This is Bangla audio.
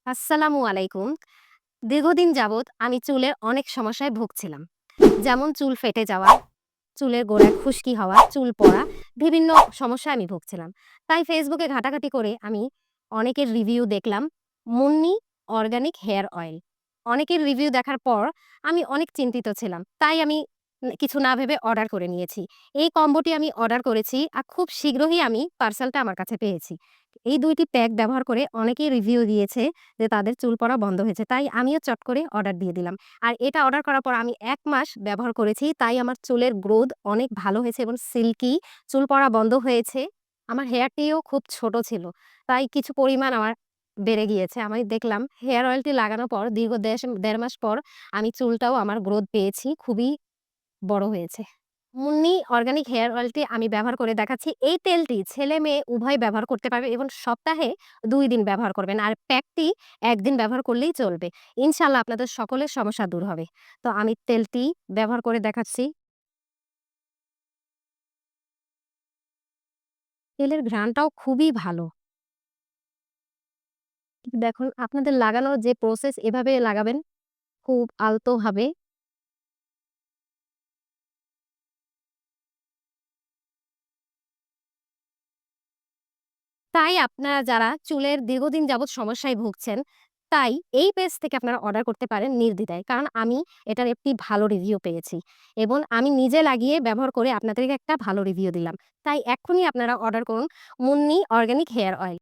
আসসালামু আলাইকুম। দীর্ঘদিন যাবৎ আমি চুলের অনেক সমস্যায় ভুগছিলাম। যেমন চুল ফেটে যাওয়া, চুলের গোড়ায় খুশকি হওয়া, চুল পড়া, বিভিন্ন সমস্যায় আমি ভুগছিলাম। তাই ফেসবুকে ঘাটাঘাটি করে আমি অনেকের রিভিউ দেখলাম মুন্নি অর্গানিক হেয়ার অয়েল। অনেকের রিভিউ দেখার পর আমি অনেক চিন্তিত ছিলাম। তাই আমি কিছু না ভেবে অর্ডার করে নিয়েছি। এই কম্বোটি আমি অর্ডার করেছি আর খুব শীঘ্রই আমি পার্সেলটা আমার কাছে পেয়েছি। এই ২ টি প্যাক ব্যবহার করে অনেকেই রিভিউ দিয়েছে যে তাদের চুল পড়া বন্ধ হয়েছে। তাই আমিও চট করে অর্ডার দিয়ে দিলাম। আর এটা অর্ডার করার পর আমি ১ মাস ব্যবহার করেছি। তাই আমার চুলের গ্রোথ অনেক ভালো হয়েছে এবং সিল্কি, চুল পড়া বন্ধ হয়েছে। আমার হেয়ারটিও খুব ছোট ছিল। তাই কিছু পরিমাণ আমার বেড়ে গিয়েছে। আমি দেখলাম হেয়ার অয়েলটি লাগানোর পর দীর্ঘ ১.৫ মাস পর আমি চুলটাও আমার গ্রোথ পেয়েছি। খুবই বড় হয়েছে। মুন্নি অর্গানিক হেয়ার অয়েলটি আমি ব্যবহার করে দেখাচ্ছি। এই তেলটি ছেলে-মেয়ে উভয় ব্যবহার করতে পারবে এবং সপ্তাহে ২ দিন ব্যবহার করবেন। আর প্যাকটি ১ দিন ব্যবহার করলেই চলবে। ইনশাআল্লাহ আপনাদের সকলের সমস্যা দূর হবে। তো আমি তেলটি ব্যবহার করে দেখাচ্ছি। তেলের ঘ্রাণটাও খুবই ভালো। দেখুন আপনাদের লাগানোর যে প্রসেস এভাবে লাগাবেন খুব আলতোভাবে। তাই আপনারা যারা চুলের দীর্ঘদিন যাবৎ সমস্যায় ভুগছেন, তাই এই পেজ থেকে আপনারা অর্ডার করতে পারেন নির্দ্বিধায়। কারণ আমি এটার একটি ভালো রিভিউ পেয়েছি এবং আমি নিজে লাগিয়ে ব্যবহার করে আপনাদেরকে একটা ভালো রিভিউ দিলাম। তাই এক্ষুনি আপনারা অর্ডার করুন মুন্নি অর্গানিক হেয়ার অয়েল।